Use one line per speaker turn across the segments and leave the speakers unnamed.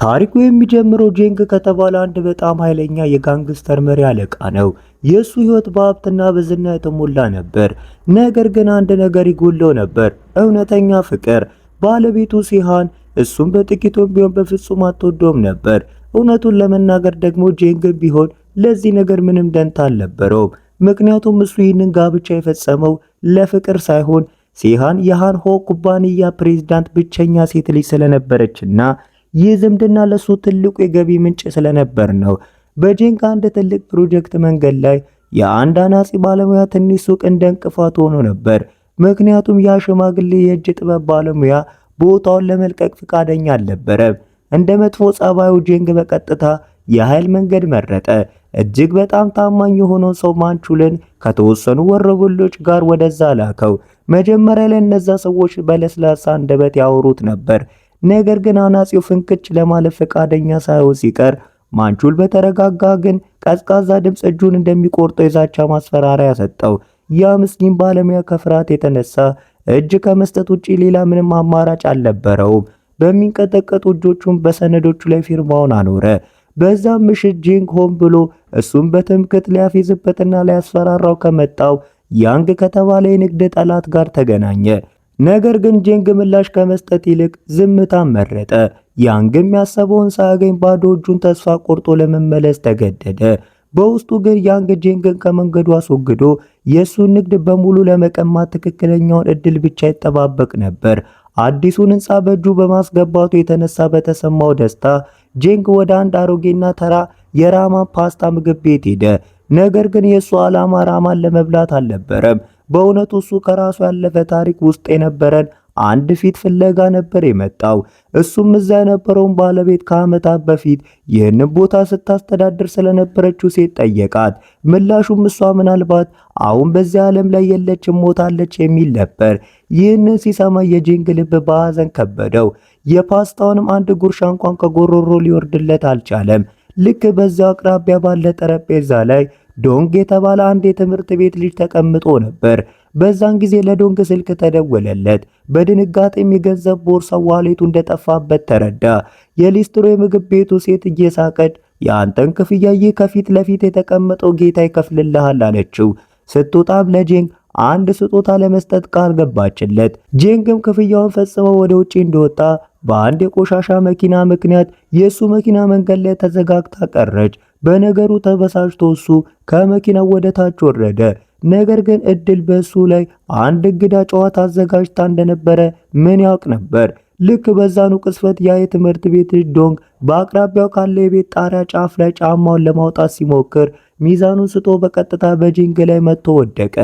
ታሪኩ የሚጀምረው ጄንግ ከተባለ አንድ በጣም ኃይለኛ የጋንግስተር መሪ አለቃ ነው። የሱ ህይወት በሀብትና በዝና የተሞላ ነበር። ነገር ግን አንድ ነገር ይጎለው ነበር፣ እውነተኛ ፍቅር። ባለቤቱ ሲሃን እሱም በጥቂቱም ቢሆን በፍጹም አትወደውም ነበር። እውነቱን ለመናገር ደግሞ ጄንግ ቢሆን ለዚህ ነገር ምንም ደንታ አልነበረውም። ምክንያቱም እሱ ይህንን ጋብቻ የፈጸመው ለፍቅር ሳይሆን ሲሃን የሃንሆ ኩባንያ ፕሬዝዳንት ብቸኛ ሴት ልጅ ስለነበረችና ይህ ዝምድና ለሱ ትልቁ የገቢ ምንጭ ስለነበር ነው። በጄንግ አንድ ትልቅ ፕሮጀክት መንገድ ላይ የአንድ አናጺ ባለሙያ ትንሽ ሱቅ እንደ እንቅፋት ሆኖ ነበር። ምክንያቱም ያ ሽማግሌ የእጅ ጥበብ ባለሙያ ቦታውን ለመልቀቅ ፍቃደኛ አልነበረም። እንደ መጥፎ ጸባዩ ጄንግ በቀጥታ የኃይል መንገድ መረጠ። እጅግ በጣም ታማኝ የሆነው ሰው ማንቹልን ከተወሰኑ ወሮበሎች ጋር ወደዛ ላከው። መጀመሪያ ላይ እነዛ ሰዎች በለስላሳ አንደበት ያወሩት ነበር። ነገር ግን አናጺው ፍንክች ለማለፍ ፈቃደኛ ሳይሆን ሲቀር ማንቹል በተረጋጋ ግን ቀዝቃዛ ድምፅ እጁን እንደሚቆርጠው የዛቻ ማስፈራሪያ ሰጠው። ያ ምስኪን ባለሙያ ከፍርሃት የተነሳ እጅ ከመስጠት ውጪ ሌላ ምንም አማራጭ አልነበረውም። በሚንቀጠቀጡ እጆቹም በሰነዶቹ ላይ ፊርማውን አኖረ። በዛም ምሽት ጄንግ ሆን ብሎ እሱም በትምክህት ሊያፌዝበትና ሊያስፈራራው ከመጣው ያንግ ከተባለ የንግድ ጠላት ጋር ተገናኘ። ነገር ግን ጄንግ ምላሽ ከመስጠት ይልቅ ዝምታን መረጠ። ያንግም ያሰበውን ሳያገኝ ባዶ እጁን ተስፋ ቆርጦ ለመመለስ ተገደደ። በውስጡ ግን ያንግ ጄንግን ከመንገዱ አስወግዶ የሱን ንግድ በሙሉ ለመቀማት ትክክለኛውን እድል ብቻ ይጠባበቅ ነበር። አዲሱን ህንፃ በእጁ በማስገባቱ የተነሳ በተሰማው ደስታ ጄንግ ወደ አንድ አሮጌና ተራ የራማ ፓስታ ምግብ ቤት ሄደ። ነገር ግን የሱ ዓላማ ራማን ለመብላት አልነበረም። በእውነቱ እሱ ከራሱ ያለፈ ታሪክ ውስጥ የነበረን አንድ ፊት ፍለጋ ነበር የመጣው። እሱም እዛ የነበረውን ባለቤት ከዓመታት በፊት ይህንን ቦታ ስታስተዳድር ስለነበረችው ሴት ጠየቃት። ምላሹም እሷ ምናልባት አሁን በዚህ ዓለም ላይ የለችም፣ ሞታለች የሚል ነበር። ይህንን ሲሰማ የጄንግ ልብ በሐዘን ከበደው። የፓስታውንም አንድ ጉርሻ እንኳን ከጎሮሮ ሊወርድለት አልቻለም። ልክ በዚያው አቅራቢያ ባለ ጠረጴዛ ላይ ዶንግ የተባለ አንድ የትምህርት ቤት ልጅ ተቀምጦ ነበር። በዛን ጊዜ ለዶንግ ስልክ ተደወለለት። በድንጋጤም የገንዘብ ቦርሳው ዋሌቱ እንደጠፋበት ተረዳ። የሊስትሮ የምግብ ቤቱ ሴት እየሳቀች የአንተን ክፍያ ይህ ከፊት ለፊት የተቀመጠው ጌታ ይከፍልልሃል አለችው። ስትወጣም ለጄንግ አንድ ስጦታ ለመስጠት ቃል ገባችለት። ጄንግም ክፍያውን ፈጽመው ወደ ውጪ እንደወጣ በአንድ የቆሻሻ መኪና ምክንያት የሱ መኪና መንገድ ላይ ተዘጋግታ ቀረች። በነገሩ ተበሳጭቶ እሱ ከመኪናው ወደ ታች ወረደ። ነገር ግን እድል በሱ ላይ አንድ እንግዳ ጨዋታ አዘጋጅታ እንደነበረ ምን ያውቅ ነበር? ልክ በዛኑ ቅስፈት ያ የትምህርት ቤት ልጅ ዶንግ በአቅራቢያው ካለ የቤት ጣሪያ ጫፍ ላይ ጫማውን ለማውጣት ሲሞክር ሚዛኑን ስቶ በቀጥታ በጄንግ ላይ መጥቶ ወደቀ።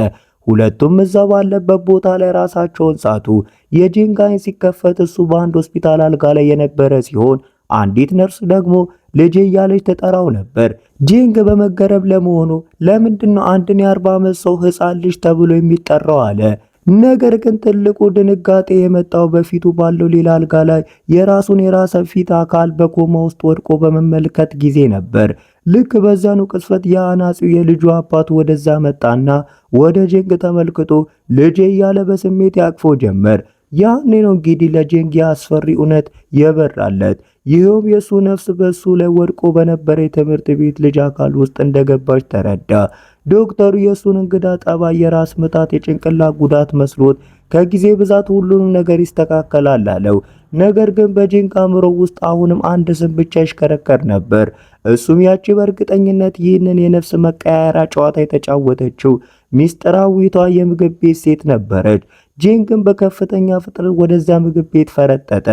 ሁለቱም እዛ ባለበት ቦታ ላይ ራሳቸውን ሳቱ። የጄንግ ዓይን ሲከፈት እሱ በአንድ ሆስፒታል አልጋ ላይ የነበረ ሲሆን አንዲት ነርስ ደግሞ ልጄ እያለች ተጠራው ነበር። ጄንግ በመገረም ለመሆኑ ለምንድነው አንድን የ40 ዓመት ሰው ህፃን ልጅ ተብሎ የሚጠራው አለ። ነገር ግን ትልቁ ድንጋጤ የመጣው በፊቱ ባለው ሌላ አልጋ ላይ የራሱን የራሰ ፊት አካል በኮማ ውስጥ ወድቆ በመመልከት ጊዜ ነበር። ልክ በዛኑ ቅጽበት የአናጺው የልጁ አባት ወደዛ መጣና ወደ ጄንግ ተመልክቶ ልጄ እያለ በስሜት ያቅፎ ጀመር። ያኔ ነው እንግዲህ ለጄንግ አስፈሪ እውነት የበራለት። ይህም የሱ ነፍስ በሱ ላይ ወድቆ በነበረ የትምህርት ቤት ልጅ አካል ውስጥ እንደገባች ተረዳ። ዶክተሩ የሱን እንግዳ ጠባይ የራስ ምታት፣ የጭንቅላት ጉዳት መስሎት ከጊዜ ብዛት ሁሉንም ነገር ይስተካከላል አለው። ነገር ግን በጄንግ አእምሮ ውስጥ አሁንም አንድ ስም ብቻ ይሽከረከር ነበር። እሱም ያቺ በእርግጠኝነት ይህንን የነፍስ መቀያየሪያ ጨዋታ የተጫወተችው ሚስጥራዊቷ የምግብ ቤት ሴት ነበረች። ጄንግን በከፍተኛ ፍጥነት ወደዚያ ምግብ ቤት ፈረጠጠ።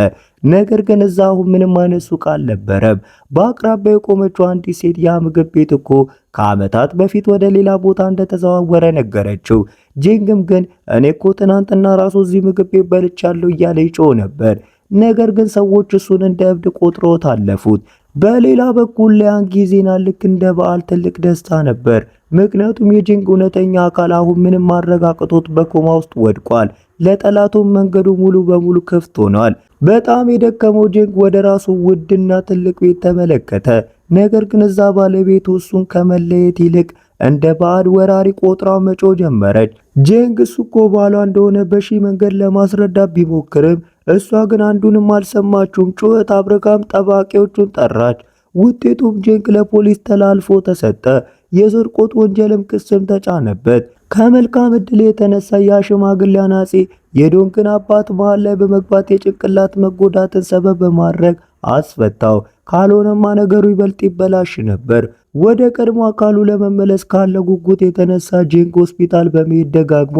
ነገር ግን እዛ አሁን ምንም አይነት ሱቅ አልነበረም። በአቅራቢያ የቆመችው አንዲት ሴት ያ ምግብ ቤት እኮ ከዓመታት በፊት ወደ ሌላ ቦታ እንደተዘዋወረ ነገረችው። ጄንግም ግን እኔ እኮ ትናንትና ራሱ እዚህ ምግብ ቤት በልቻለሁ እያለ ይጮህ ነበር። ነገር ግን ሰዎች እሱን እንደ እብድ ቆጥሮት አለፉት። በሌላ በኩል ሊያንግ ዜና ልክ እንደ በዓል ትልቅ ደስታ ነበር። ምክንያቱም የጄንግ እውነተኛ አካል አሁን ምንም ማረጋገጦት በኮማ ውስጥ ወድቋል። ለጠላቱም መንገዱ ሙሉ በሙሉ ክፍት ሆኗል። በጣም የደከመው ጄንግ ወደ ራሱ ውድና ትልቅ ቤት ተመለከተ። ነገር ግን እዛ ባለቤቱ እሱን ከመለየት ይልቅ እንደ ባዕድ ወራሪ ቆጥራው መጮህ ጀመረች። ጄንግ እሱ እኮ ባሏ እንደሆነ በሺ መንገድ ለማስረዳት ቢሞክርም እሷ ግን አንዱንም አልሰማችውም። ጩኸት አብረካም ጠባቂዎቹን ጠራች። ውጤቱም ጄንግ ለፖሊስ ተላልፎ ተሰጠ። የስርቆት ወንጀልም ክስም ተጫነበት። ከመልካም ዕድል የተነሳ ያ ሽማግሌ አናጺ የዶንግን አባት መሃል ላይ በመግባት የጭንቅላት መጎዳትን ሰበብ በማድረግ አስፈታው። ካልሆነማ ነገሩ ይበልጥ ይበላሽ ነበር። ወደ ቀድሞ አካሉ ለመመለስ ካለ ጉጉት የተነሳ ጄንግ ሆስፒታል በመሄድ ደጋግሞ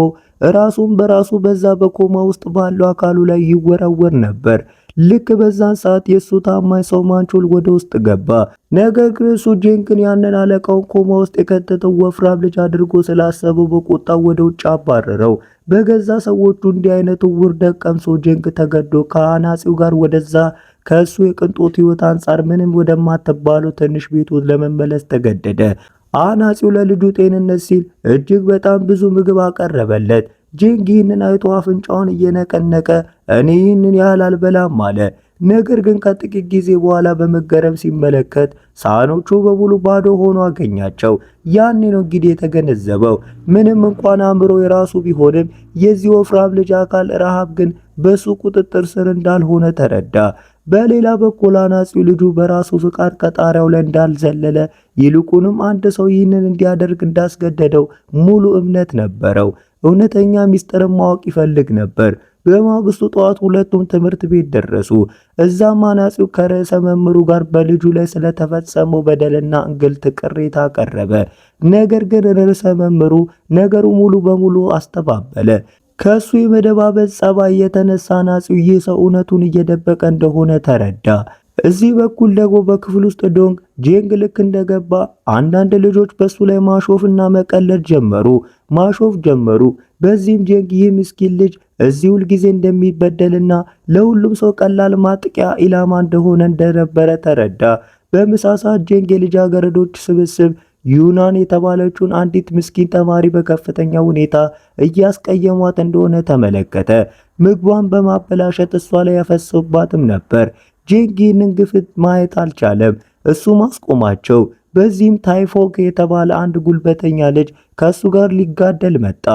ራሱን በራሱ በዛ በኮማ ውስጥ ባለው አካሉ ላይ ይወረወር ነበር። ልክ በዛን ሰዓት የሱ ታማኝ ሰው ማንቹል ወደ ውስጥ ገባ። ነገር ግን እሱ ጄንግን ያንን አለቃውን ኮማ ውስጥ የከተተው ወፍራም ልጅ አድርጎ ስላሰበው በቁጣው ወደ ውጭ አባረረው። በገዛ ሰዎቹ እንዲህ አይነቱ ውርደት ቀምሶ ጄንግ ተገዶ ከአናጺው ጋር ወደዛ ከእሱ የቅንጦት ህይወት አንጻር ምንም ወደማትባለው ትንሽ ቤቱ ለመመለስ ተገደደ። አናጺው ለልጁ ጤንነት ሲል እጅግ በጣም ብዙ ምግብ አቀረበለት። ጄንግ ይህንን አይቶ አፍንጫውን እየነቀነቀ እኔ ይህንን ያህል አልበላም አለ። ነገር ግን ከጥቂት ጊዜ በኋላ በመገረም ሲመለከት ሳህኖቹ በሙሉ ባዶ ሆኖ አገኛቸው። ያኔ ነው እንግዲህ የተገነዘበው ምንም እንኳን አእምሮ የራሱ ቢሆንም የዚህ ወፍራም ልጅ አካል ረሃብ ግን በሱ ቁጥጥር ስር እንዳልሆነ ተረዳ። በሌላ በኩል አናጺው ልጁ በራሱ ፍቃድ ከጣሪያው ላይ እንዳልዘለለ ይልቁንም አንድ ሰው ይህንን እንዲያደርግ እንዳስገደደው ሙሉ እምነት ነበረው። እውነተኛ ሚስጥርን ማወቅ ይፈልግ ነበር። በማግስቱ ጠዋት ሁለቱም ትምህርት ቤት ደረሱ። እዛም አናጺው ከርዕሰ መምህሩ ጋር በልጁ ላይ ስለተፈጸመው በደልና እንግልት ቅሬታ አቀረበ። ነገር ግን ርዕሰ መምህሩ ነገሩ ሙሉ በሙሉ አስተባበለ። ከሱ የመደባበዝ ጸባይ የተነሳ አናጺው ይህ ሰው እውነቱን እየደበቀ እንደሆነ ተረዳ። እዚህ በኩል ደግሞ በክፍል ውስጥ ዶንግ ጄንግ ልክ እንደገባ አንዳንድ ልጆች በሱ ላይ ማሾፍና መቀለድ ጀመሩ። በዚህም ጄንግ ይህ ምስኪን ልጅ እዚህ ሁል ጊዜ እንደሚበደልና ለሁሉም ሰው ቀላል ማጥቂያ ኢላማ እንደሆነ እንደነበረ ተረዳ። በምሳ ሰዓት ጄንግ የልጃገረዶች ስብስብ ዩናን የተባለችውን አንዲት ምስኪን ተማሪ በከፍተኛ ሁኔታ እያስቀየሟት እንደሆነ ተመለከተ። ምግቧን በማበላሸት እሷ ላይ ያፈሰባትም ነበር። ጄንግ ይህንን ግፍት ማየት አልቻለም። እሱ ማስቆማቸው። በዚህም ታይፎክ የተባለ አንድ ጉልበተኛ ልጅ ከሱ ጋር ሊጋደል መጣ።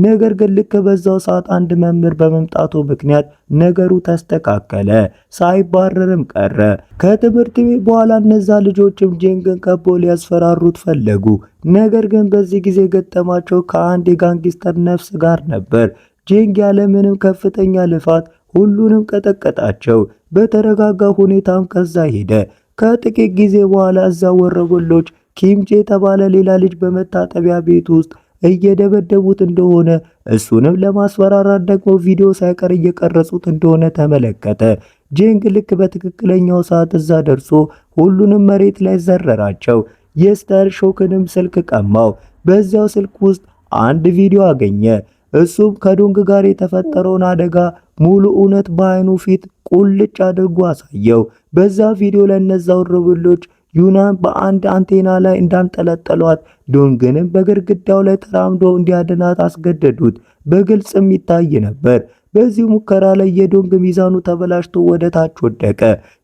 ነገር ግን ልክ በዛው ሰዓት አንድ መምህር በመምጣቱ ምክንያት ነገሩ ተስተካከለ፣ ሳይባረርም ቀረ። ከትምህርት ቤት በኋላ እነዛ ልጆችም ጄንግን ከቦ ሊያስፈራሩት ፈለጉ። ነገር ግን በዚህ ጊዜ ገጠማቸው ከአንድ የጋንግስተር ነፍስ ጋር ነበር። ጄንግ ያለምንም ከፍተኛ ልፋት ሁሉንም ቀጠቀጣቸው። በተረጋጋ ሁኔታም ከዛ ሄደ። ከጥቂት ጊዜ በኋላ እዛ ወረበሎች ኪምጄ የተባለ ሌላ ልጅ በመታጠቢያ ቤት ውስጥ እየደበደቡት እንደሆነ እሱንም ለማስፈራራት ደግሞ ቪዲዮ ሳይቀር እየቀረጹት እንደሆነ ተመለከተ። ጄንግ ልክ በትክክለኛው ሰዓት እዛ ደርሶ ሁሉንም መሬት ላይ ዘረራቸው። የስታይል ሾክንም ስልክ ቀማው። በዚያው ስልክ ውስጥ አንድ ቪዲዮ አገኘ። እሱም ከዶንግ ጋር የተፈጠረውን አደጋ ሙሉ እውነት በአይኑ ፊት ቁልጭ አድርጎ አሳየው። በዛ ቪዲዮ ላይ እነዛ ወሮበሎች ዩናን በአንድ አንቴና ላይ እንዳንጠለጠሏት ዶንግንም በግድግዳው ላይ ተራምዶ እንዲያድናት አስገደዱት። በግልጽም ይታይ ነበር። በዚህ ሙከራ ላይ የዶንግ ሚዛኑ ተበላሽቶ ወደ ታች ወደቀ።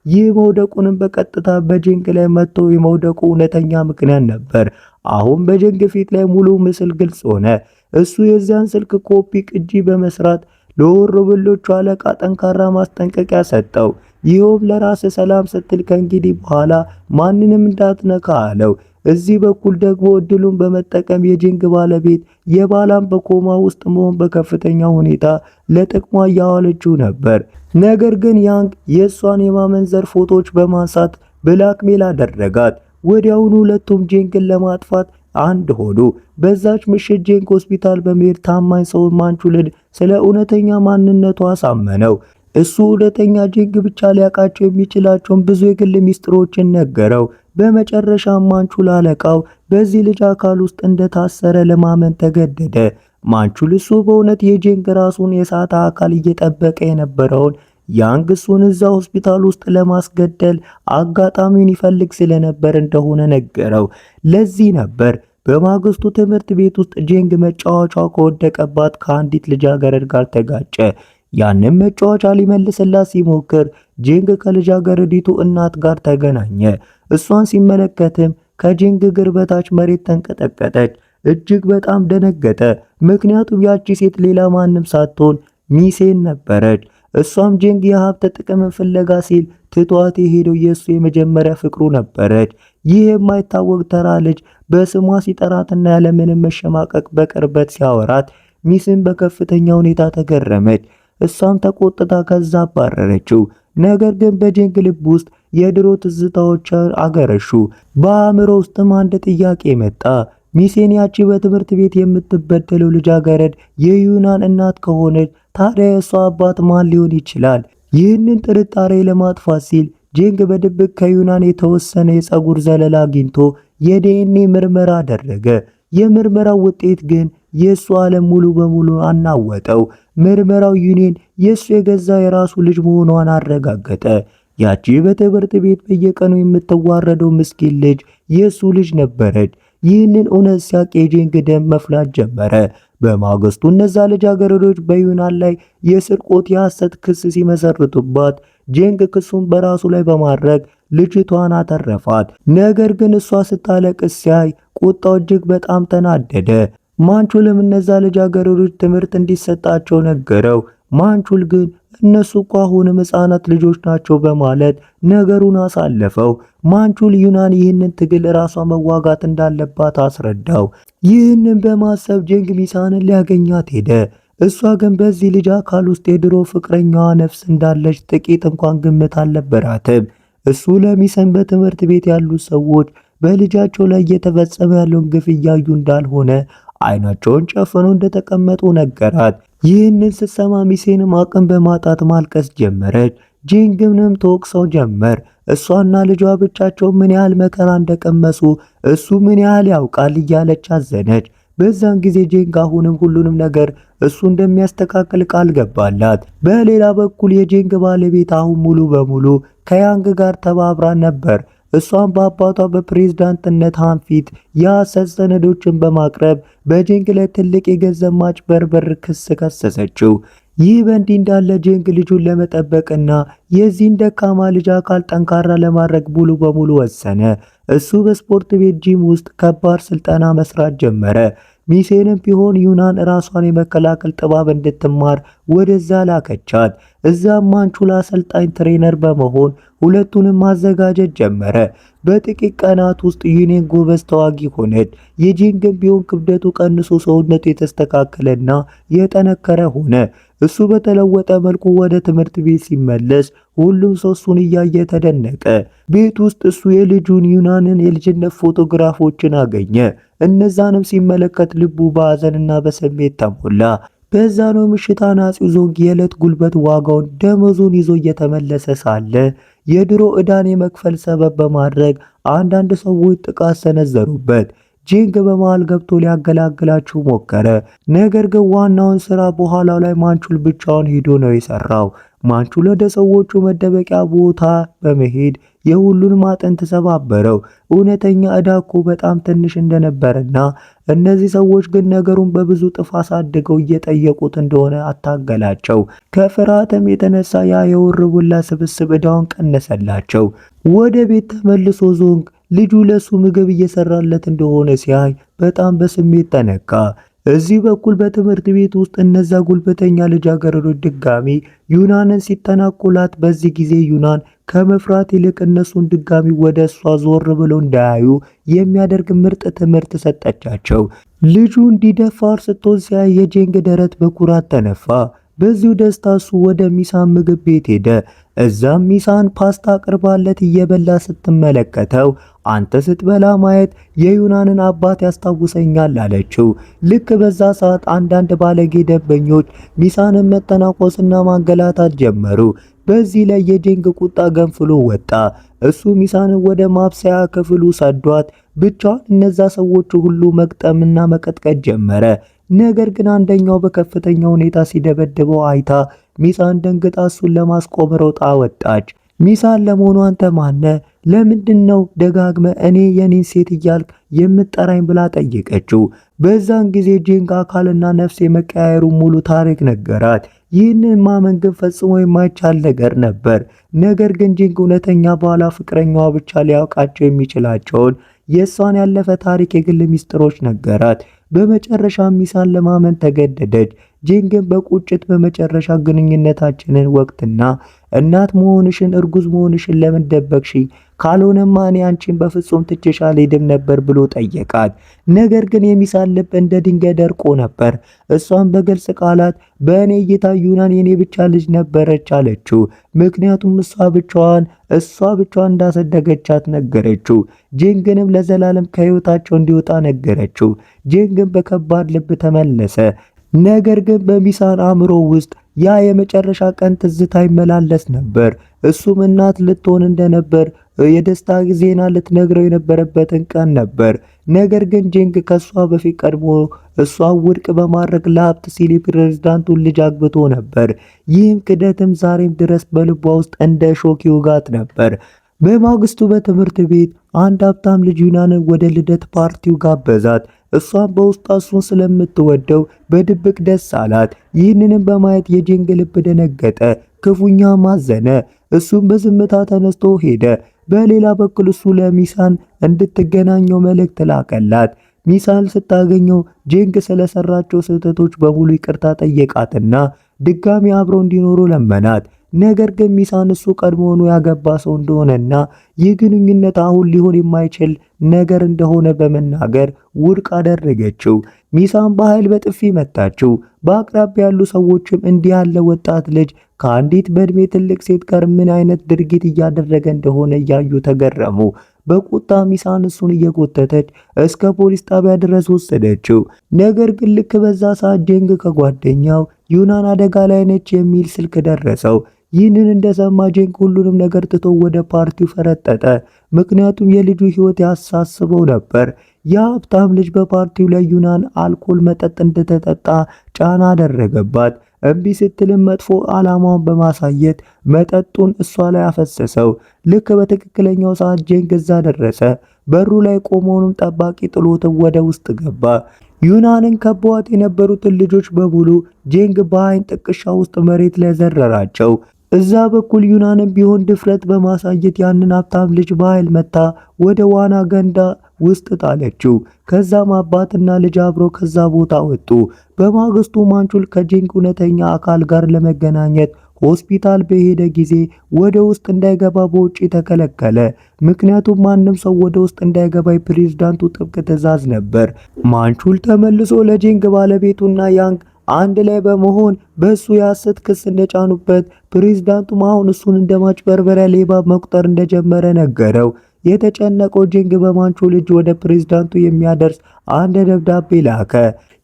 ይህ መውደቁንም በቀጥታ በጄንግ ላይ መጥቶ የመውደቁ እውነተኛ ምክንያት ነበር። አሁን በጄንግ ፊት ላይ ሙሉ ምስል ግልጽ ሆነ። እሱ የዚያን ስልክ ኮፒ ቅጂ በመስራት ለወሮበሎቹ አለቃ ጠንካራ ማስጠንቀቂያ ሰጠው። ይኸውም ለራስ ሰላም ስትል ከእንግዲህ በኋላ ማንንም እንዳትነካ አለው። እዚህ በኩል ደግሞ እድሉን በመጠቀም የጄንግ ባለቤት የባላም በኮማ ውስጥ መሆን በከፍተኛ ሁኔታ ለጥቅሟ እያዋለችው ነበር። ነገር ግን ያንግ የእሷን የማመንዘር ፎቶዎች በማንሳት ብላክሜል አደረጋት። ወዲያውኑ ሁለቱም ጄንግን ለማጥፋት አንድ ሆኑ። በዛች ምሽት ጄንግ ሆስፒታል በመሄድ ታማኝ ሰው ማንቹልን ስለ እውነተኛ ማንነቱ አሳመነው። እሱ እውነተኛ ጄንግ ብቻ ሊያውቃቸው የሚችላቸውን ብዙ የግል ሚስጥሮችን ነገረው። በመጨረሻ ማንቹል አለቃው በዚህ ልጅ አካል ውስጥ እንደታሰረ ለማመን ተገደደ። ማንቹል እሱ በእውነት የጄንግ ራሱን የሳተ አካል እየጠበቀ የነበረውን ያንግ እሱን እዛ ሆስፒታል ውስጥ ለማስገደል አጋጣሚውን ይፈልግ ስለነበር እንደሆነ ነገረው። ለዚህ ነበር በማግስቱ ትምህርት ቤት ውስጥ ጄንግ መጫወቻው ከወደቀባት ከአንዲት ልጃገረድ ጋር ተጋጨ። ያንን መጫወቻ ሊመልስላት ሲሞክር ጄንግ ከልጃገረዲቱ እናት ጋር ተገናኘ። እሷን ሲመለከትም ከጄንግ እግር በታች መሬት ተንቀጠቀጠች። እጅግ በጣም ደነገጠ። ምክንያቱም ያቺ ሴት ሌላ ማንም ሳትሆን ሚሴን ነበረች። እሷም ጄንግ የሀብት ጥቅም ፍለጋ ሲል ትቷት የሄደው የእሱ የመጀመሪያ ፍቅሩ ነበረች። ይህ የማይታወቅ ተራ ልጅ በስሟ ሲጠራትና ያለምንም መሸማቀቅ በቅርበት ሲያወራት ሚስን በከፍተኛ ሁኔታ ተገረመች። እሷም ተቆጥታ ከዛ አባረረችው። ነገር ግን በጄንግ ልብ ውስጥ የድሮ ትዝታዎች አገረሹ። በአእምሮ ውስጥም አንድ ጥያቄ መጣ። ሚሴን ያቺ በትምህርት ቤት የምትበደለው ልጃገረድ የዩናን እናት ከሆነች ታዲያ የእሷ አባት ማን ሊሆን ይችላል? ይህንን ጥርጣሬ ለማጥፋት ሲል ጄንግ በድብቅ ከዩናን የተወሰነ የፀጉር ዘለላ አግኝቶ የዲኤንኤ ምርመራ አደረገ። የምርመራው ውጤት ግን የእሱ ዓለም ሙሉ በሙሉ አናወጠው። ምርመራው ዩኔን የእሱ የገዛ የራሱ ልጅ መሆኗን አረጋገጠ። ያቺ በትምህርት ቤት በየቀኑ የምትዋረደው ምስኪን ልጅ የእሱ ልጅ ነበረች። ይህንን እውነት ሲያቅ የጄንግ ደም መፍላት ጀመረ። በማግስቱ እነዛ ልጃገረዶች በዩናን ላይ የስርቆት የሐሰት ክስ ሲመሰርቱባት ጄንግ ክሱን በራሱ ላይ በማድረግ ልጅቷን አተረፋት። ነገር ግን እሷ ስታለቅስ ሲያይ ቁጣው እጅግ በጣም ተናደደ። ማንቹልም እነዛ ልጃገረዶች ትምህርት እንዲሰጣቸው ነገረው። ማንቹል ግን እነሱ እኮ አሁንም ሕፃናት ልጆች ናቸው በማለት ነገሩን አሳለፈው። ማንቹል ዩናን ይህንን ትግል ራሷ መዋጋት እንዳለባት አስረዳው። ይህንን በማሰብ ጄንግ ሚሳንን ሊያገኛት ሄደ። እሷ ግን በዚህ ልጅ አካል ውስጥ የድሮ ፍቅረኛዋ ነፍስ እንዳለች ጥቂት እንኳን ግምት አልነበራትም። እሱ ለሚሰን በትምህርት ቤት ያሉት ሰዎች በልጃቸው ላይ እየተፈጸመ ያለውን ግፍ እያዩ እንዳልሆነ አይናቸውን ጨፍነው እንደተቀመጡ ነገራት። ይህንን ስትሰማ ሚሴንም አቅም በማጣት ማልቀስ ጀመረች። ጄንግንም ተወቅሰው ጀመር። እሷና ልጇ ብቻቸው ምን ያህል መከራ እንደቀመሱ እሱ ምን ያህል ያውቃል እያለች አዘነች። በዛን ጊዜ ጄንግ አሁንም ሁሉንም ነገር እሱ እንደሚያስተካክል ቃል ገባላት። በሌላ በኩል የጄንግ ባለቤት አሁን ሙሉ በሙሉ ከያንግ ጋር ተባብራ ነበር። እሷም በአባቷ በፕሬዝዳንትነት ፊት የሐሰት ሰነዶችን በማቅረብ በጄንግ ላይ ትልቅ የገንዘብ ማጭበርበር ክስ ከሰሰችው። ይህ በእንዲህ እንዳለ ጄንግ ልጁን ለመጠበቅና የዚህን ደካማ ልጅ አካል ጠንካራ ለማድረግ ሙሉ በሙሉ ወሰነ። እሱ በስፖርት ቤት ጂም ውስጥ ከባድ ስልጠና መስራት ጀመረ። ሚሴንም ቢሆን ዩናን ራሷን የመከላከል ጥበብ እንድትማር ወደዛ ላከቻት። እዛም ማንቹል አሰልጣኝ ትሬነር በመሆን ሁለቱንም ማዘጋጀት ጀመረ። በጥቂት ቀናት ውስጥ ዩኔን ጎበዝ ተዋጊ ሆነች። የጄንግም ቢሆን ክብደቱ ቀንሶ ሰውነቱ የተስተካከለና የጠነከረ ሆነ። እሱ በተለወጠ መልኩ ወደ ትምህርት ቤት ሲመለስ ሁሉም ሰው እሱን እያየ ተደነቀ። ቤት ውስጥ እሱ የልጁን ዩናንን የልጅነት ፎቶግራፎችን አገኘ። እነዛንም ሲመለከት ልቡ በሐዘንና በስሜት ተሞላ። በዛኑ ምሽት አናጺው ዞንግ የዕለት ጉልበት ዋጋውን ደመወዙን ይዞ እየተመለሰ ሳለ የድሮ ዕዳን የመክፈል ሰበብ በማድረግ አንዳንድ ሰዎች ጥቃት ሰነዘሩበት። ጄንግ በመሃል ገብቶ ሊያገላግላቸው ሞከረ። ነገር ግን ዋናውን ስራ በኋላው ላይ ማንቹል ብቻውን ሄዶ ነው የሰራው። ማንቹል ወደ ሰዎቹ መደበቂያ ቦታ በመሄድ የሁሉንም አጥንት ሰባበረው። እውነተኛ ዕዳ እኮ በጣም ትንሽ እንደነበረና እነዚህ ሰዎች ግን ነገሩን በብዙ ጥፍ አሳድገው እየጠየቁት እንደሆነ አታገላቸው። ከፍርሃትም የተነሳ ያ የውርቡላ ስብስብ ዕዳውን ቀነሰላቸው። ወደ ቤት ተመልሶ ዞንግ ልጁ ለሱ ምግብ እየሰራለት እንደሆነ ሲያይ በጣም በስሜት ተነካ። እዚህ በኩል በትምህርት ቤት ውስጥ እነዛ ጉልበተኛ ልጃገረዶች ድጋሚ ዩናንን ሲተናኮላት፣ በዚህ ጊዜ ዩናን ከመፍራት ይልቅ እነሱን ድጋሚ ወደ እሷ ዞር ብለው እንዳያዩ የሚያደርግ ምርጥ ትምህርት ሰጠቻቸው። ልጁ እንዲደፋር ስትሆን ሲያይ የጄንግ ደረት በኩራት ተነፋ። በዚሁ ደስታ እሱ ወደ ሚሳን ምግብ ቤት ሄደ። እዛም ሚሳን ፓስታ አቅርባለት እየበላ ስትመለከተው አንተ ስትበላ ማየት የዩናንን አባት ያስታውሰኛል አለችው። ልክ በዛ ሰዓት አንዳንድ ባለጌ ደንበኞች ሚሳንን መተናኮስና ማንገላታት ጀመሩ። በዚህ ላይ የጄንግ ቁጣ ገንፍሎ ወጣ። እሱ ሚሳንን ወደ ማብሰያ ክፍሉ ሰዷት። ብቻዋን እነዛ ሰዎች ሁሉ መግጠምና መቀጥቀጥ ጀመረ። ነገር ግን አንደኛው በከፍተኛ ሁኔታ ሲደበድበው አይታ ሚሳን ደንግጣ እሱን ለማስቆም ሮጣ ወጣች። ሚሳን ለመሆኑ አንተ ማነ? ለምንድነው ደጋግመ እኔ የኔን ሴት እያልክ የምትጠራኝ ብላ ጠየቀችው። በዛን ጊዜ ጄንግ አካልና ነፍስ የመቀያየሩ ሙሉ ታሪክ ነገራት። ይህንን ማመን ግን ፈጽሞ የማይቻል ነገር ነበር። ነገር ግን ጄንግ እውነተኛ ባሏ ፍቅረኛዋ ብቻ ሊያውቃቸው የሚችላቸውን የእሷን ያለፈ ታሪክ የግል ሚስጥሮች ነገራት። በመጨረሻ ሚሳን ለማመን ተገደደች። ጂንግን በቁጭት በመጨረሻ ግንኙነታችንን ወቅትና እናት መሆንሽን እርጉዝ መሆንሽን ለምን ደበቅሽ? ካልሆነማ እኔ አንቺን በፍጹም ትቼሽ አልሄድም ነበር ብሎ ጠየቃት። ነገር ግን የሚሳን ልብ እንደ ድንጋይ ደርቆ ነበር። እሷን በግልጽ ቃላት በእኔ እይታ ዩናን የኔ ብቻ ልጅ ነበረች አለችው። ምክንያቱም እሷ ብቻዋን እንዳሰደገቻት ነገረችው። ጂንግንም ለዘላለም ከህይወታቸው እንዲወጣ ነገረችው። ጂንግን በከባድ ልብ ተመለሰ። ነገር ግን በሚሳን አእምሮ ውስጥ ያ የመጨረሻ ቀን ትዝታ ይመላለስ ነበር። እሱም እናት ልትሆን እንደነበር የደስታ ዜና ልትነግረው የነበረበትን ቀን ነበር። ነገር ግን ጂንግ ከሷ በፊት ቀድሞ እሷን ውድቅ በማድረግ ለሀብት ሲል የፕሬዝዳንቱን ልጅ አግብቶ ነበር። ይህም ክደትም ዛሬም ድረስ በልቧ ውስጥ እንደ ሾክ ይወጋት ነበር። በማግስቱ በትምህርት ቤት አንድ ሀብታም ልጅ ዩናንን ወደ ልደት ፓርቲው ጋበዛት። እሷን በውስጧ እሱን ስለምትወደው በድብቅ ደስ አላት። ይህንንም በማየት የጂንግ ልብ ደነገጠ፣ ክፉኛ ማዘነ። እሱም በዝምታ ተነስቶ ሄደ። በሌላ በኩል እሱ ለሚሳን እንድትገናኘው መልእክት ላከላት። ሚሳን ስታገኘው ጂንግ ስለሰራቸው ስህተቶች በሙሉ ይቅርታ ጠየቃትና ድጋሚ አብረው እንዲኖሩ ለመናት። ነገር ግን ሚሳን እሱ ቀድሞውኑ ያገባ ሰው እንደሆነና ይህ ግንኙነት አሁን ሊሆን የማይችል ነገር እንደሆነ በመናገር ውድቅ አደረገችው። ሚሳን በኃይል በጥፊ መታችው። በአቅራቢያ ያሉ ሰዎችም እንዲህ ያለ ወጣት ልጅ ከአንዲት በእድሜ ትልቅ ሴት ጋር ምን አይነት ድርጊት እያደረገ እንደሆነ እያዩ ተገረሙ። በቁጣ ሚሳን እሱን እየጎተተች እስከ ፖሊስ ጣቢያ ድረስ ወሰደችው። ነገር ግን ልክ በዛ ሰዓት ጂንግ ከጓደኛው ዩናን አደጋ ላይ ነች የሚል ስልክ ደረሰው። ይህንን እንደሰማ ጂንግ ሁሉንም ነገር ትቶ ወደ ፓርቲው ፈረጠጠ። ምክንያቱም የልጁ ሕይወት ያሳስበው ነበር። የሀብታም ልጅ በፓርቲው ላይ ዩናን አልኮል መጠጥ እንደተጠጣ ጫና አደረገባት። እምቢ ስትልም መጥፎ ዓላማውን በማሳየት መጠጡን እሷ ላይ አፈሰሰው። ልክ በትክክለኛው ሰዓት ጂንግ እዛ ደረሰ። በሩ ላይ ቆመውንም ጠባቂ ጥሎትም ወደ ውስጥ ገባ። ዩናንን ከበዋት የነበሩትን ልጆች በሙሉ ጂንግ በአይን ጥቅሻ ውስጥ መሬት ላይ ዘረራቸው። እዛ በኩል ዩናንን ቢሆን ድፍረት በማሳየት ያንን ሀብታም ልጅ በኃይል መታ ወደ ዋና ገንዳ ውስጥ ጣለችው። ከዛም አባትና ልጅ አብረው ከዛ ቦታ ወጡ። በማግስቱ ማንቹል ከጂንግ እውነተኛ አካል ጋር ለመገናኘት ሆስፒታል በሄደ ጊዜ ወደ ውስጥ እንዳይገባ በውጪ ተከለከለ። ምክንያቱም ማንም ሰው ወደ ውስጥ እንዳይገባ የፕሬዝዳንቱ ጥብቅ ትዕዛዝ ነበር። ማንቹል ተመልሶ ለጂንግ ባለቤቱና ያንግ አንድ ላይ በመሆን በሱ የሐሰት ክስ እንደጫኑበት፣ ፕሬዝዳንቱም አሁን እሱን እንደ ማጭበርበሪያ ሌባ መቁጠር እንደጀመረ ነገረው። የተጨነቀው ጂንግ በማንቹል እጅ ወደ ፕሬዝዳንቱ የሚያደርስ አንድ ደብዳቤ ላከ።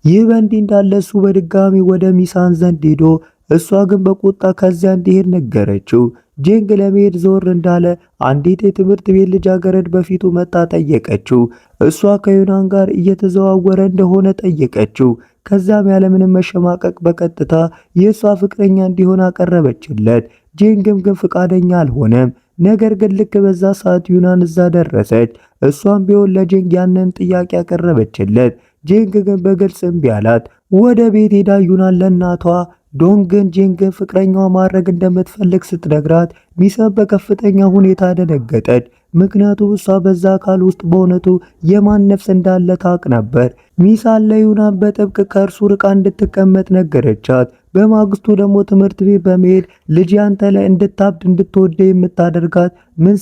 ይህ በእንዲህ እንዳለ እሱ በድጋሚ ወደ ሚሳን ዘንድ ሄዶ እሷ ግን በቁጣ ከዚያ እንዲሄድ ነገረችው። ጂንግ ለመሄድ ዞር እንዳለ አንዲት የትምህርት ቤት ልጃገረድ በፊቱ መጣ ጠየቀችው። እሷ ከዩናን ጋር እየተዘዋወረ እንደሆነ ጠየቀችው። ከዛም ያለምንም መሸማቀቅ በቀጥታ የእሷ ፍቅረኛ እንዲሆን አቀረበችለት። ጂንግም ግን ፍቃደኛ አልሆነም። ነገር ግን ልክ በዛ ሰዓት ዩናን እዛ ደረሰች። እሷም ቢሆን ለጂንግ ያንን ጥያቄ ያቀረበችለት። ጂንግ ግን በግልጽ እምቢ አላት። ወደ ቤት ሄዳ ዩናን ለእናቷ ዶንግን ጂንግን ፍቅረኛዋ ማድረግ እንደምትፈልግ ስትነግራት ሚሳን በከፍተኛ ሁኔታ ደነገጠች። ምክንያቱም እሷ በዛ አካል ውስጥ በእውነቱ የማን ነፍስ እንዳለ ታውቅ ነበር። ሚሳን ለዩናን በጥብቅ ከእርሱ ርቃ እንድትቀመጥ ነገረቻት። በማግስቱ ደግሞ ትምህርት ቤት በመሄድ ልጅ ያንተ ላይ እንድታብድ እንድትወደ የምታደርጋት ምን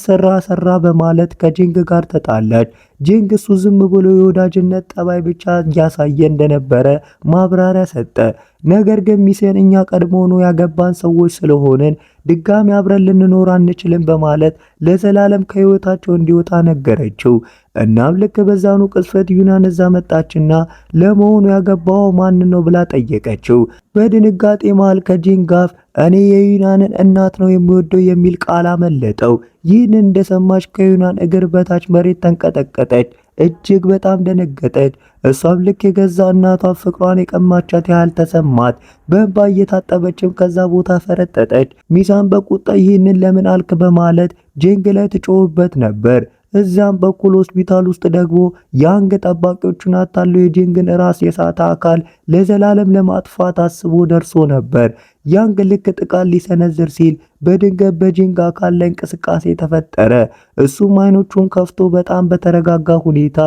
ሰራ በማለት ከጂንግ ጋር ተጣላች። ጂንግ እሱ ዝም ብሎ የወዳጅነት ጠባይ ብቻ እያሳየ እንደነበረ ማብራሪያ ሰጠ። ነገር ግን ሚሳን እኛ ቀድሞውኑ ያገባን ሰዎች ስለሆንን ድጋሚ አብረን ልንኖር አንችልም በማለት ለዘላለም ከህይወታቸው እንዲወጣ ነገረችው። እናም ልክ በዛኑ ቅጽበት ዩናን እዛ መጣችና ለመሆኑ ያገባው ማን ነው ብላ ጠየቀችው። በድንጋጤ መሃል ከጂንግ ጋር እኔ የዩናንን እናት ነው የሚወደው የሚል ቃል አመለጠው። ይህንን እንደሰማች ከዩናን እግር በታች መሬት ተንቀጠቀጠች። እጅግ በጣም ደነገጠች። እሷም ልክ የገዛ እናቷ ፍቅሯን የቀማቻት ያህል ተሰማት። በእንባ እየታጠበችም ከዛ ቦታ ፈረጠጠች። ሚሳን በቁጣ ይህንን ለምን አልክ በማለት ጂንግ ላይ ትጮህበት ነበር። እዛም በኩል ሆስፒታል ውስጥ ደግሞ ያንግ ጠባቂዎቹን አታለው የጂንግን ራስ የሳተ አካል ለዘላለም ለማጥፋት አስቦ ደርሶ ነበር። ያንግ ልክ ጥቃት ሊሰነዝር ሲል በድንገት በጂንግ አካል ላይ እንቅስቃሴ ተፈጠረ። እሱም አይኖቹን ከፍቶ በጣም በተረጋጋ ሁኔታ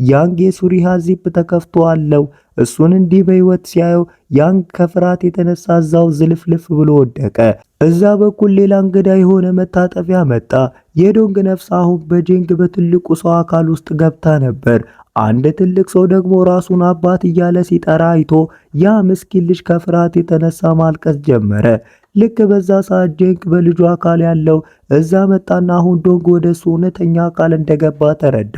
ያንግ የሱሪሃ ዚፕ ተከፍቶ አለው። እሱን እንዲህ በህይወት ሲያየው ያንግ ከፍርሃት የተነሳ እዛው ዝልፍልፍ ብሎ ወደቀ። እዛ በኩል ሌላ እንግዳ የሆነ መታጠፊያ መጣ። የዶንግ ነፍስ አሁን በጂንግ በትልቁ ሰው አካል ውስጥ ገብታ ነበር። አንድ ትልቅ ሰው ደግሞ ራሱን አባት እያለ ሲጠራ አይቶ ያ ምስኪን ልጅ ከፍርሃት የተነሳ ማልቀስ ጀመረ። ልክ በዛ ሰዓት ጄንግ በልጁ አካል ያለው እዛ መጣና አሁን ዶንግ ወደ እሱ እውነተኛ አካል እንደገባ ተረዳ።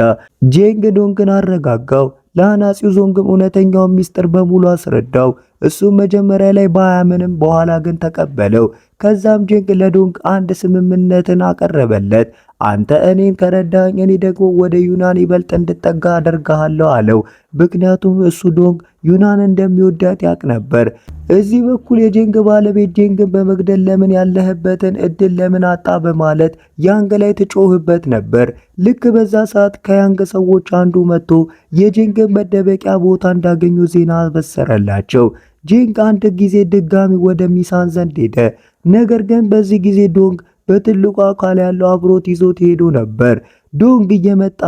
ጄንግ ዶንግን አረጋጋው። ለአናጺው ዞንግም እውነተኛውን ሚስጥር በሙሉ አስረዳው። እሱም መጀመሪያ ላይ ባያምንም በኋላ ግን ተቀበለው። ከዛም ጄንግ ለዶንግ አንድ ስምምነትን አቀረበለት። አንተ እኔን ከረዳኝ እኔ ደግሞ ወደ ዩናን ይበልጥ እንድጠጋ አደርግሃለሁ አለው። ምክንያቱም እሱ ዶንግ ዩናን እንደሚወዳት ያቅ ነበር። እዚህ በኩል የጄንግ ባለቤት ጄንግን በመግደል ለምን ያለህበትን እድል ለምን አጣ በማለት ያንግ ላይ ትጮህበት ነበር። ልክ በዛ ሰዓት ከያንግ ሰዎች አንዱ መጥቶ የጄንግን መደበቂያ ቦታ እንዳገኙ ዜና በሰረላቸው። ጄንግ አንድ ጊዜ ድጋሚ ወደ ሚሳን ዘንድ ሄደ። ነገር ግን በዚህ ጊዜ ዶንግ በትልቁ አካል ያለው አብሮት ይዞት ሄዶ ነበር። ዶንግ እየመጣ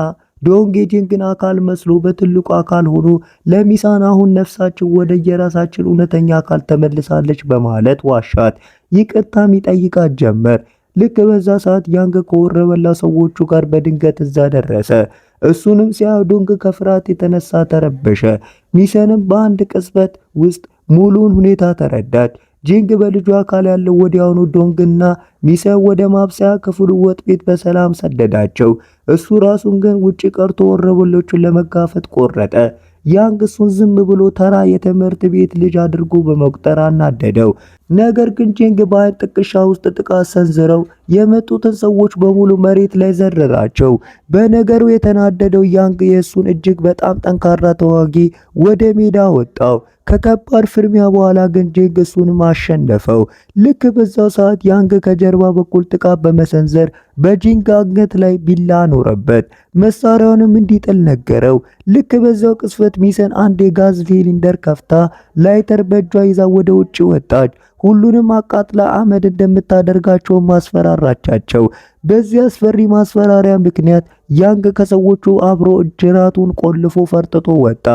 ዶንግ የጄንግን አካል መስሎ በትልቁ አካል ሆኖ ለሚሳን አሁን ነፍሳችን ወደ የራሳችን እውነተኛ አካል ተመልሳለች በማለት ዋሻት። ይቅርታም ይጠይቃት ጀመር። ልክ በዛ ሰዓት ያንግ ከወረበላ ሰዎቹ ጋር በድንገት እዛ ደረሰ። እሱንም ሲያዩ ዶንግ ከፍርሃት የተነሳ ተረበሸ። ሚሰንም በአንድ ቅጽበት ውስጥ ሙሉን ሁኔታ ተረዳት። ጄንግ በልጁ አካል ያለው ወዲያውኑ ዶንግና ሚሰን ወደ ማብሰያ ክፍሉ ወጥ ቤት በሰላም ሰደዳቸው። እሱ ራሱን ግን ውጪ ቀርቶ ወረበሎቹን ለመጋፈጥ ቆረጠ። ያንግ እሱን ዝም ብሎ ተራ የትምህርት ቤት ልጅ አድርጎ በመቁጠር አናደደው። ነገር ግን ጄንግ በአይን ጥቅሻ ውስጥ ጥቃት ሰንዝረው የመጡትን ሰዎች በሙሉ መሬት ላይ ዘረራቸው። በነገሩ የተናደደው ያንግ የእሱን እጅግ በጣም ጠንካራ ተዋጊ ወደ ሜዳ ወጣው። ከከባድ ፍልሚያ በኋላ ግን ጄንግ እሱንም አሸነፈው። ልክ በዛው ሰዓት ያንግ ከጀርባ በኩል ጥቃት በመሰንዘር በጄንግ አንገት ላይ ቢላ አኖረበት። መሳሪያውንም እንዲጥል ነገረው። ልክ በዛው ቅስፈት ሚሰን አንድ የጋዝ ሲሊንደር ከፍታ ላይተር በእጇ ይዛ ወደ ውጭ ወጣች። ሁሉንም አቃጥላ አመድ እንደምታደርጋቸው ማስፈራራቻቸው። በዚህ አስፈሪ ማስፈራሪያ ምክንያት ያንግ ከሰዎቹ አብሮ ጅራቱን ቆልፎ ፈርጥቶ ወጣ።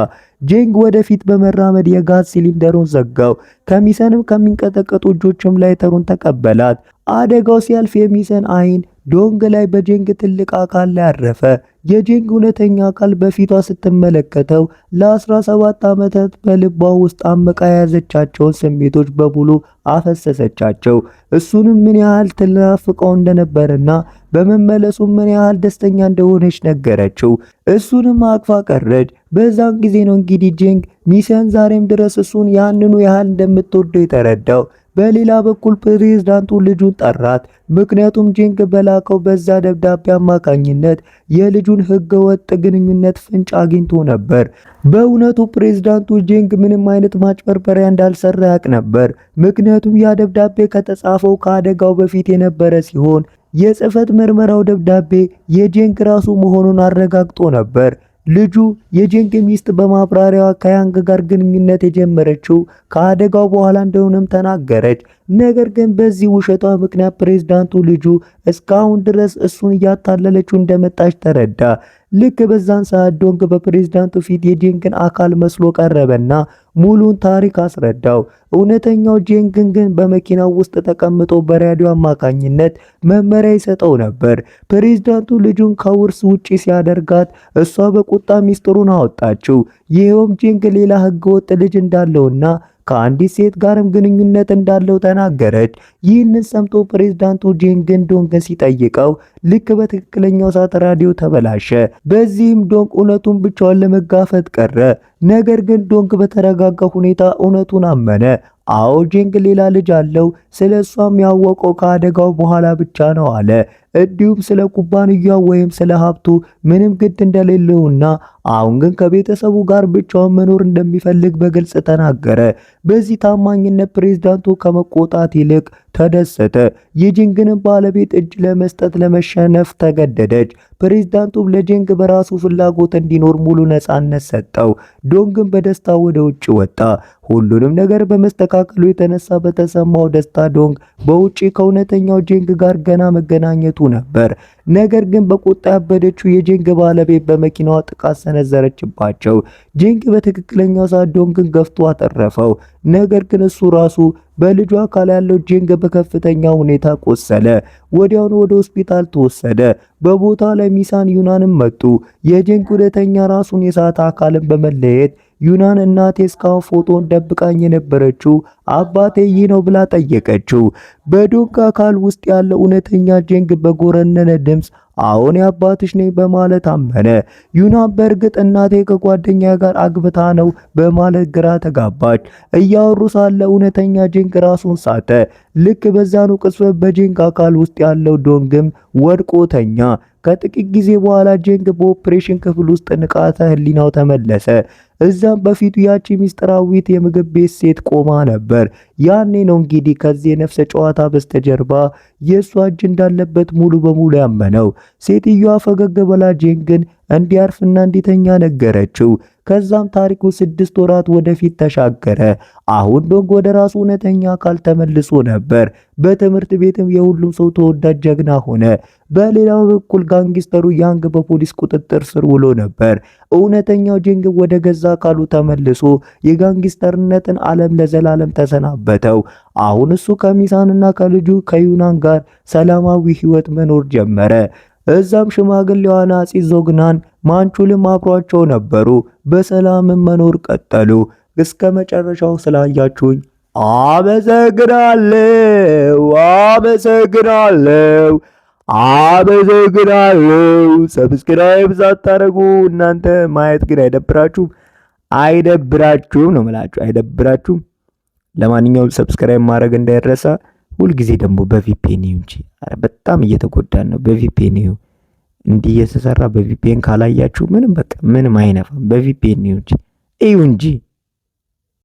ጄንግ ወደፊት በመራመድ የጋዝ ሲሊንደሩን ዘጋው። ከሚሰንም ከሚንቀጠቀጡ እጆችም ላይተሩን ተቀበላት። አደጋው ሲያልፍ የሚሰን አይን ዶንግ ላይ በጄንግ ትልቅ አካል ላይ አረፈ። የጄንግ እውነተኛ አካል በፊቷ ስትመለከተው ለ17 ዓመታት በልቧ ውስጥ አመቃ የያዘቻቸውን ስሜቶች በሙሉ አፈሰሰቻቸው። እሱንም ምን ያህል ትናፍቀው እንደነበርና በመመለሱ ምን ያህል ደስተኛ እንደሆነች ነገረችው። እሱንም አቅፋ ቀረች። በዛን ጊዜ ነው እንግዲህ ጄንግ ሚሰን ዛሬም ድረስ እሱን ያንኑ ያህል እንደምትወደው የተረዳው። በሌላ በኩል ፕሬዝዳንቱ ልጁን ጠራት። ምክንያቱም ጄንግ በላከው በዛ ደብዳቤ አማካኝነት የልጁን ህገወጥ ግንኙነት ፍንጭ አግኝቶ ነበር። በእውነቱ ፕሬዝዳንቱ ጄንግ ምንም አይነት ማጭበርበሪያ እንዳልሰራ ያቅ ነበር። ምክንያቱም ያ ደብዳቤ ከተጻፈው ከአደጋው በፊት የነበረ ሲሆን የጽህፈት ምርመራው ደብዳቤ የጄንግ ራሱ መሆኑን አረጋግጦ ነበር። ልጁ የጄንግ ሚስት በማብራሪያዋ ከያንግ ጋር ግንኙነት የጀመረችው ከአደጋው በኋላ እንደሆነም ተናገረች። ነገር ግን በዚህ ውሸቷ ምክንያት ፕሬዝዳንቱ ልጁ እስካሁን ድረስ እሱን እያታለለችው እንደመጣች ተረዳ። ልክ በዛን ሰዓት ዶንግ በፕሬዝዳንቱ ፊት የጄንግን አካል መስሎ ቀረበና ሙሉን ታሪክ አስረዳው። እውነተኛው ጄንግን ግን በመኪናው ውስጥ ተቀምጦ በራዲዮ አማካኝነት መመሪያ ይሰጠው ነበር። ፕሬዝዳንቱ ልጁን ከውርስ ውጪ ሲያደርጋት እሷ በቁጣ ሚስጥሩን አወጣችው። ይሄውም ጄንግ ሌላ ህገወጥ ልጅ እንዳለውና ከአንዲት ሴት ጋርም ግንኙነት እንዳለው ተናገረች። ይህንን ሰምቶ ፕሬዝዳንቱ ጄንግን ዶንግን ሲጠይቀው ልክ በትክክለኛው ሰዓት ራዲዮ ተበላሸ። በዚህም ዶንግ እውነቱን ብቻውን ለመጋፈጥ ቀረ። ነገር ግን ዶንግ በተረጋጋ ሁኔታ እውነቱን አመነ። አዎ ጄንግ ሌላ ልጅ አለው፣ ስለ እሷም ያወቀው ከአደጋው በኋላ ብቻ ነው አለ። እንዲሁም ስለ ኩባንያው ወይም ስለ ሀብቱ ምንም ግድ እንደሌለውና አሁን ግን ከቤተሰቡ ጋር ብቻውን መኖር እንደሚፈልግ በግልጽ ተናገረ። በዚህ ታማኝነት ፕሬዝዳንቱ ከመቆጣት ይልቅ ተደሰተ። የጂንግንም ባለቤት እጅ ለመስጠት ለመሸነፍ ተገደደች። ፕሬዝዳንቱም ለጂንግ በራሱ ፍላጎት እንዲኖር ሙሉ ነፃነት ሰጠው። ዶንግን በደስታ ወደ ውጭ ወጣ። ሁሉንም ነገር በመስተካከሉ የተነሳ በተሰማው ደስታ ዶንግ በውጪ ከእውነተኛው ጂንግ ጋር ገና መገናኘቱ ነበር። ነገር ግን በቁጣ ያበደችው የጂንግ ባለቤት በመኪናዋ ጥቃት ሰነዘረችባቸው። ጂንግ በትክክለኛው ሰዓት ዶንግን ገፍቶ አተረፈው። ነገር ግን እሱ ራሱ በልጁ አካል ያለው ጂንግ በከፍተኛ ሁኔታ ቆሰለ። ወዲያውኑ ወደ ሆስፒታል ተወሰደ። በቦታው ላይ ሚሳን ዩናንም መጡ። የጂንግ ሁለተኛ ራሱን የሳተ አካልን በመለየት ዩናን እናቴ እስካሁን ፎቶን ደብቃኝ የነበረችው አባቴ ይህ ነው ብላ ጠየቀችው። በዶንግ አካል ውስጥ ያለው እውነተኛ ጂንግ በጎረነነ ድምፅ አሁን የአባትሽ ነኝ በማለት አመነ። ዩናን በእርግጥ እናቴ ከጓደኛ ጋር አግብታ ነው በማለት ግራ ተጋባች። እያወሩ ሳለ እውነተኛ ጂንግ ራሱን ሳተ። ልክ በዛኑ ቅጽበት በጂንግ አካል ውስጥ ያለው ዶንግም ወድቆ ተኛ። ከጥቂት ጊዜ በኋላ ጂንግ በኦፕሬሽን ክፍል ውስጥ ንቃተ ህሊናው ተመለሰ። እዛም በፊቱ ያቺ ሚስጥራዊት የምግብ ቤት ሴት ቆማ ነበር። ያኔ ነው እንግዲህ ከዚህ የነፍሰ ጨዋታ በስተጀርባ የእሷ እጅ እንዳለበት ሙሉ በሙሉ ያመነው። ሴትዮዋ ፈገግ ብላ ጂንግን እንዲያርፍና እንዲተኛ ነገረችው። ከዛም ታሪኩ 6 ወራት ወደፊት ተሻገረ። አሁን ዶንግ ወደ ራሱ እውነተኛ አካል ተመልሶ ነበር። በትምህርት ቤትም የሁሉም ሰው ተወዳጅ ጀግና ሆነ። በሌላው በኩል ጋንግስተሩ ያንግ በፖሊስ ቁጥጥር ስር ውሎ ነበር። እውነተኛው ጂንግ ወደ ገዛ አካሉ ተመልሶ የጋንግስተርነትን ዓለም ለዘላለም ተሰናበተው። አሁን እሱ ከሚሳንና ከልጁ ከዩናን ጋር ሰላማዊ ህይወት መኖር ጀመረ። እዛም ሽማግሌዋ ናጺ ዞግናን ማንቹልም አብሯቸው ነበሩ። በሰላምም መኖር ቀጠሉ። እስከ መጨረሻው ስላያችሁኝ አመሰግናለሁ። ሰብስክራይብ ሳታደርጉ እናንተ ማየት ግን አይደብራችሁም ነው የምላችሁ። አይደብራችሁም? ለማንኛውም ሰብስክራይብ ማድረግ እንዳይረሳ። ሁልጊዜ ደግሞ በቪፒኤን እንጂ በጣም እየተጎዳን ነው። በቪፒኤን እንዲህ የተሰራ በቪፒኤን ካላያችሁ ምንም አይነፋም። በቪፒኤን እንጂ እዩ እንጂ